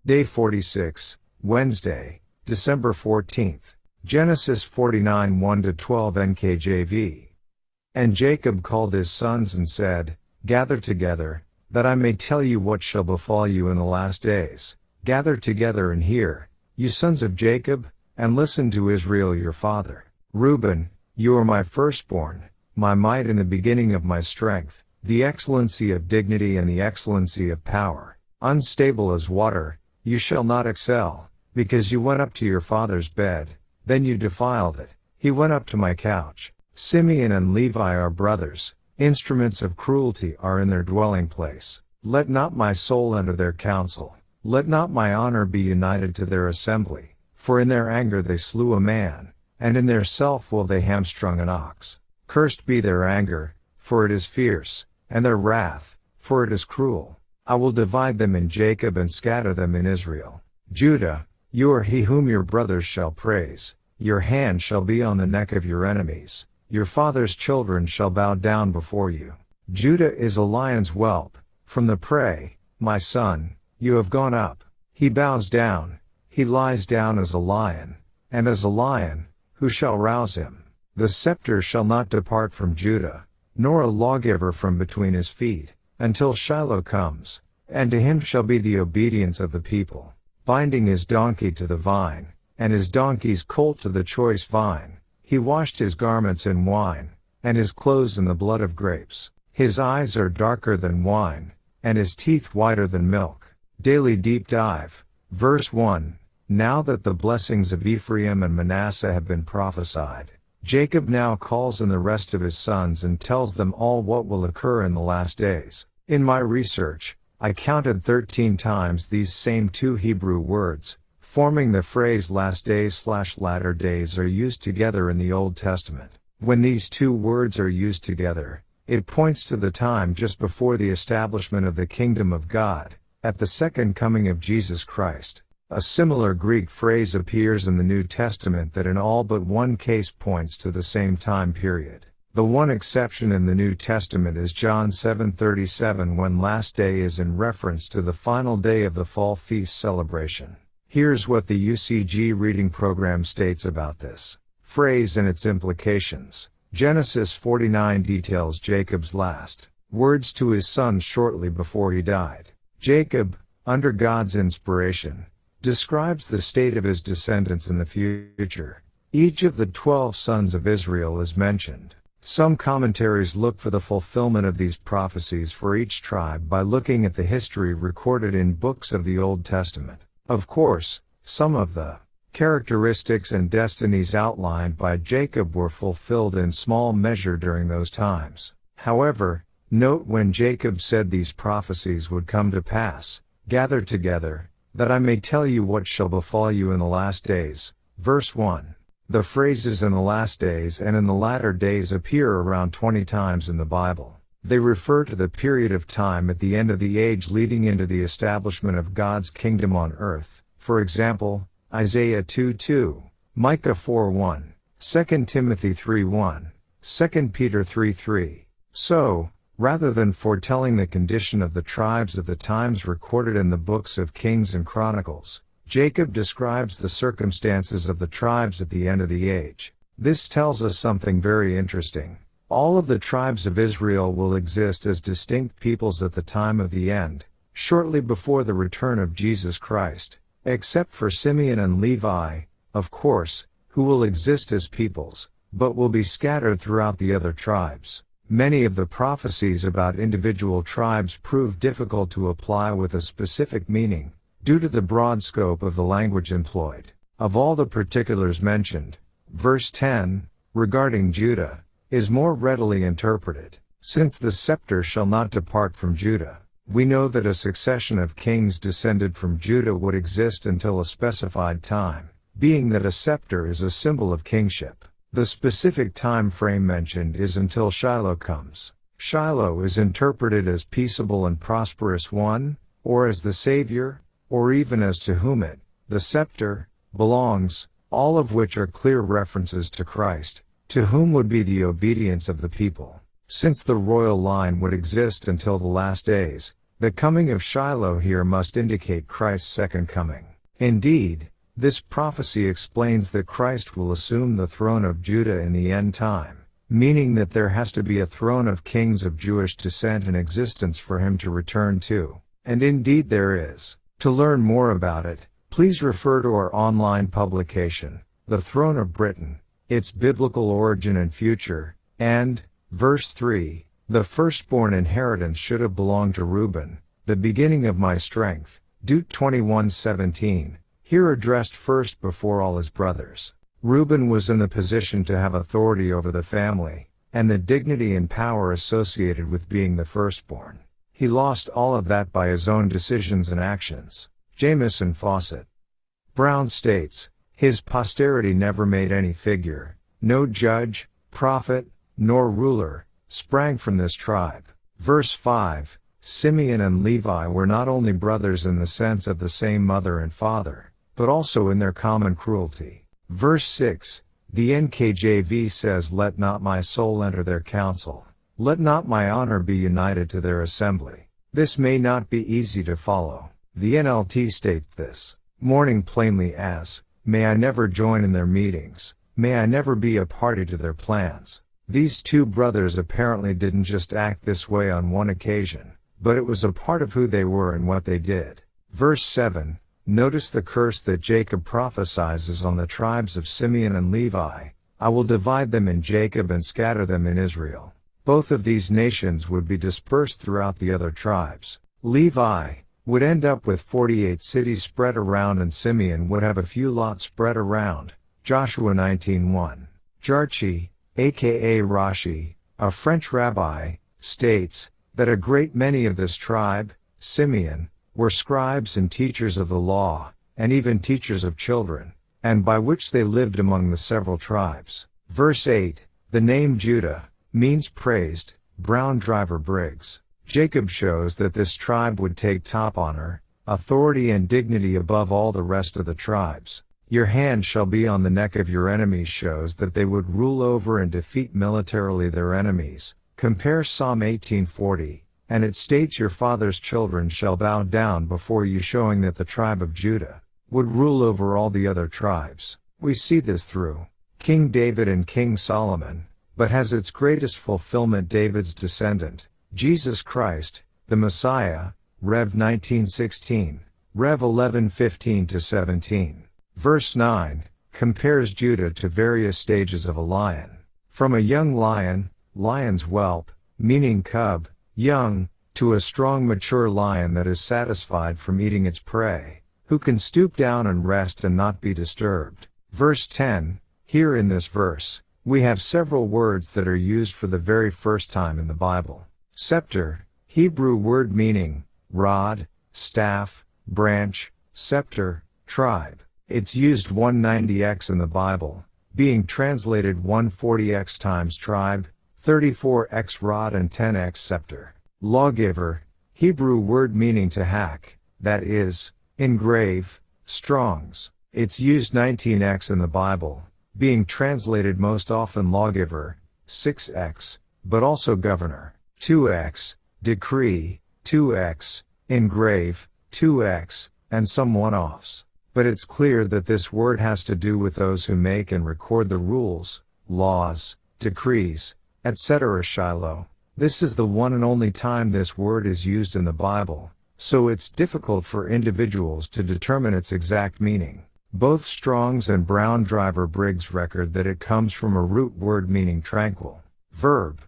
Day 46, Wednesday, December 14th. Genesis 49 1-12 NKJV. And Jacob called his sons and said, Gather together, that I may tell you what shall befall you in the last days. Gather together and hear, you sons of Jacob, and listen to Israel your father. Reuben, you are my firstborn, my might in the beginning of my strength, the excellency of dignity and the excellency of power. Unstable as water, you shall not excel, because you went up to your father's bed, then you defiled it. He went up to my couch. Simeon and Levi are brothers, instruments of cruelty are in their dwelling place. Let not my soul enter their council, let not my honor be united to their assembly, for in their anger they slew a man, and in their self will they hamstrung an ox. Cursed be their anger, for it is fierce, and their wrath, for it is cruel. I will divide them in Jacob and scatter them in Israel. Judah, you are he whom your brothers shall praise, your hand shall be on the neck of your enemies, your father's children shall bow down before you. Judah is a lion's whelp, from the prey, my son, you have gone up. He bows down, he lies down as a lion, and as a lion, who shall rouse him? The scepter shall not depart from Judah, nor a lawgiver from between his feet, until Shiloh comes, and to him shall be the obedience of the people. Binding his donkey to the vine, and his donkey's colt to the choice vine, he washed his garments in wine, and his clothes in the blood of grapes. His eyes are darker than wine, and his teeth whiter than milk. Daily deep dive. Verse 1. Now that the blessings of Ephraim and Manasseh have been prophesied, Jacob now calls in the rest of his sons and tells them all what will occur in the last days. In my research, I counted 13 times these same two Hebrew words, forming the phrase last days/latter days are used together in the Old Testament. When these two words are used together, it points to the time just before the establishment of the kingdom of God, at the second coming of Jesus Christ. A similar Greek phrase appears in the New Testament that in all but one case points to the same time period. The one exception in the New Testament is John 7:37, when last day is in reference to the final day of the fall feast celebration. Here's what the UCG reading program states about this phrase and its implications. Genesis 49 details Jacob's last words to his sons shortly before he died. Jacob, under God's inspiration, describes the state of his descendants in the future. Each of the 12 sons of Israel is mentioned. Some commentaries look for the fulfillment of these prophecies for each tribe by looking at the history recorded in books of the Old Testament. Of course, some of the characteristics and destinies outlined by Jacob were fulfilled in small measure during those times. However, note when Jacob said these prophecies would come to pass, gather together, that I may tell you what shall befall you in the last days. Verse 1. The phrases in the last days and in the latter days appear around 20 times in the Bible. They refer to the period of time at the end of the age leading into the establishment of God's kingdom on earth. For example, Isaiah 2:2, Micah 4:1, 2 Timothy 3:1, 2 Peter 3:3. So, rather than foretelling the condition of the tribes at the times recorded in the books of Kings and Chronicles, Jacob describes the circumstances of the tribes at the end of the age. This tells us something very interesting. All of the tribes of Israel will exist as distinct peoples at the time of the end, shortly before the return of Jesus Christ, except for Simeon and Levi, of course, who will exist as peoples, but will be scattered throughout the other tribes. Many of the prophecies about individual tribes prove difficult to apply with a specific meaning, due to the broad scope of the language employed. Of all the particulars mentioned, verse 10, regarding Judah, is more readily interpreted. Since the scepter shall not depart from Judah, we know that a succession of kings descended from Judah would exist until a specified time, being that a scepter is a symbol of kingship. The specific time frame mentioned is until Shiloh comes. Shiloh is interpreted as peaceable and prosperous one, or as the Savior, or even as to whom it, the scepter, belongs, all of which are clear references to Christ, to whom would be the obedience of the people. Since the royal line would exist until the last days, The coming of Shiloh here must indicate Christ's second coming. Indeed, this prophecy explains that Christ will assume the throne of Judah in the end time, meaning that there has to be a throne of kings of Jewish descent in existence for him to return to. And indeed there is. To learn more about it, please refer to our online publication, The Throne of Britain, Its Biblical Origin and Future, and, verse 3, the firstborn inheritance should have belonged to Reuben, the beginning of my strength, Deut 21:17, here addressed first before all his brothers. Reuben was in the position to have authority over the family, and the dignity and power associated with being the firstborn. He lost all of that by his own decisions and actions. Jamieson Fawcett Brown states, his posterity never made any figure, no judge, prophet, nor ruler, sprang from this tribe. Verse 5, Simeon and Levi were not only brothers in the sense of the same mother and father, but also in their common cruelty. Verse 6, the NKJV says, let not my soul enter their council, let not my honor be united to their assembly. This may not be easy to follow. The NLT states this, mourning plainly as, may I never join in their meetings, may I never be a party to their plans. These two brothers apparently didn't just act this way on one occasion, but it was a part of who they were and what they did. Verse 7, notice the curse that Jacob prophesies on the tribes of Simeon and Levi, I will divide them in Jacob and scatter them in Israel. Both of these nations would be dispersed throughout the other tribes. Levi would end up with 48 cities spread around and Simeon would have a few lots spread around. Joshua 19:1. Jarchi, aka Rashi, a French rabbi, states that a great many of this tribe, Simeon, were scribes and teachers of the law, and even teachers of children, and by which they lived among the several tribes. Verse 8, the name Judah means praised. Brown Driver Briggs. Jacob shows that this tribe would take top honor, authority and dignity above all the rest of the tribes. Your hand shall be on the neck of your enemies shows that they would rule over and defeat militarily their enemies. Compare Psalm 18:40, and it states your father's children shall bow down before you, showing that the tribe of Judah would rule over all the other tribes. We see this through King David and King Solomon, but has its greatest fulfillment David's descendant, Jesus Christ, the Messiah, Rev 19:16, Rev 11:15-17. Verse 9, compares Judah to various stages of a lion. From a young lion, lion's whelp, meaning cub, young, to a strong mature lion that is satisfied from eating its prey, who can stoop down and rest and not be disturbed. Verse 10, here in this verse, we have several words that are used for the very first time in the Bible. Scepter, Hebrew word meaning rod, staff, branch, scepter, tribe. It's used 190x in the Bible, being translated 140x times tribe, 34x rod and 10x scepter. Lawgiver, Hebrew word meaning to hack, that is, engrave, Strong's. It's used 19x in the Bible, being translated most often lawgiver, 6x, but also governor, 2x, decree, 2x, engrave, 2x, and some one-offs. But it's clear that this word has to do with those who make and record the rules, laws, decrees, etc. Shiloh. This is the one and only time this word is used in the Bible, so it's difficult for individuals to determine its exact meaning. Both Strong's and Brown Driver Briggs record that it comes from a root word meaning tranquil. Verb.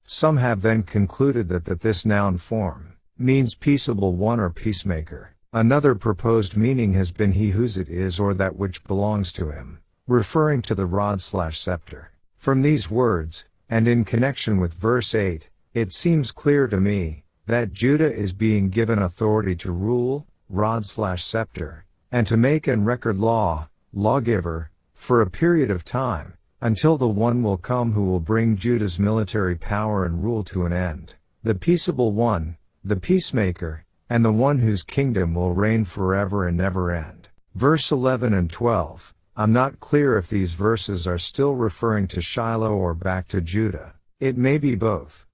Some have then concluded that this noun form means peaceable one or peacemaker. Another proposed meaning has been he whose it is or that which belongs to him, referring to the rod/scepter. From these words, and in connection with verse 8, it seems clear to me that Judah is being given authority to rule, rod/scepter, and to make and record law, lawgiver, for a period of time, until the one will come who will bring Judah's military power and rule to an end, the peaceable one, the peacemaker, and the one whose kingdom will reign forever and never end. Verse 11 and 12, I'm not clear if these verses are still referring to Shiloh or back to Judah. It may be both.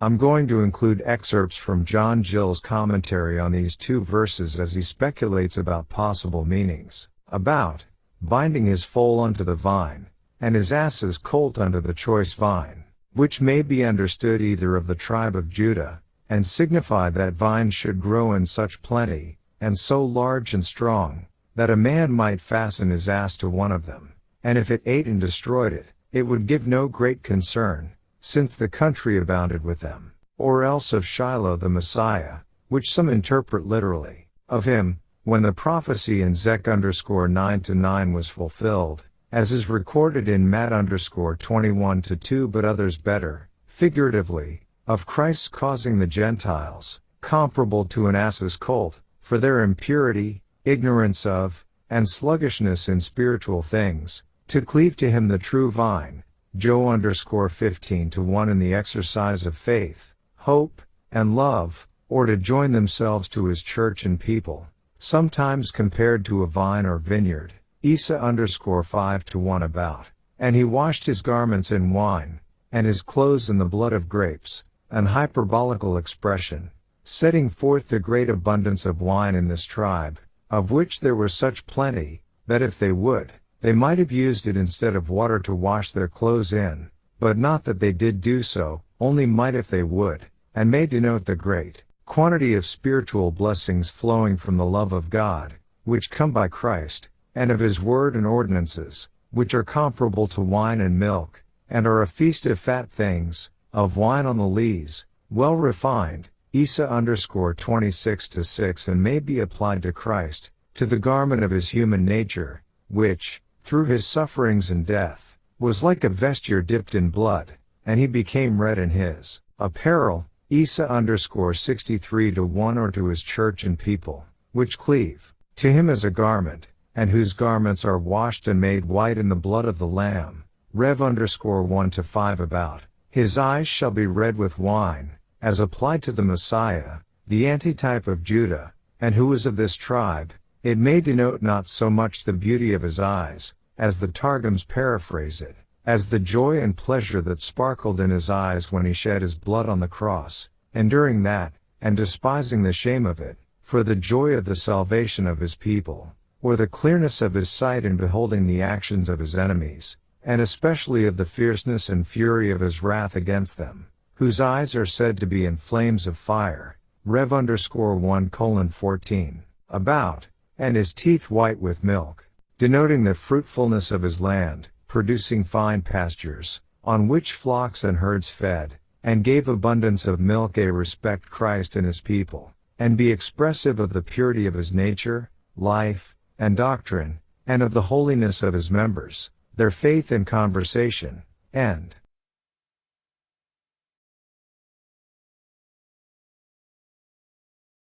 I'm going to include excerpts from John Gill's commentary on these two verses as he speculates about possible meanings. About, binding his foal unto the vine, and his ass's colt unto the choice vine, which may be understood either of the tribe of Judah, and signify that vines should grow in such plenty, and so large and strong, that a man might fasten his ass to one of them, and if it ate and destroyed it, it would give no great concern, since the country abounded with them. Or else of Shiloh the Messiah, which some interpret literally, of him, when the prophecy in Zech_9-9 was fulfilled, as is recorded in Matt_21-2, but others better, figuratively, of Christ's causing the Gentiles, comparable to an ass's colt, for their impurity, ignorance of, and sluggishness in spiritual things, to cleave to him the true vine, Joe_15-1 in the exercise of faith, hope, and love, or to join themselves to his church and people, sometimes compared to a vine or vineyard, Isa_5-1 about, and he washed his garments in wine, and his clothes in the blood of grapes, an hyperbolical expression, setting forth the great abundance of wine in this tribe, of which there was such plenty, that if they would, they might have used it instead of water to wash their clothes in, but not that they did do so, only might if they would, and may denote the great quantity of spiritual blessings flowing from the love of God, which come by Christ, and of his word and ordinances, which are comparable to wine and milk, and are a feast of fat things, of wine on the lees, well refined, Isa_26-6, and may be applied to Christ, to the garment of his human nature, which, through his sufferings and death, was like a vesture dipped in blood, and he became red in his apparel, Isa_63-1, or to his church and people, which cleave to him as a garment, and whose garments are washed and made white in the blood of the Lamb, Rev_1-5 about, his eyes shall be red with wine, as applied to the Messiah, the antitype of Judah, and who is of this tribe. It may denote not so much the beauty of his eyes, as the Targums paraphrase it, as the joy and pleasure that sparkled in his eyes when he shed his blood on the cross, enduring that, and despising the shame of it, for the joy of the salvation of his people, or the clearness of his sight in beholding the actions of his enemies, and especially of the fierceness and fury of his wrath against them, whose eyes are said to be in flames of fire, Rev_1:14, about, and his teeth white with milk, denoting the fruitfulness of his land, producing fine pastures, on which flocks and herds fed, and gave abundance of milk. A respect Christ and his people, and be expressive of the purity of his nature, life, and doctrine, and of the holiness of his members, their faith and conversation, and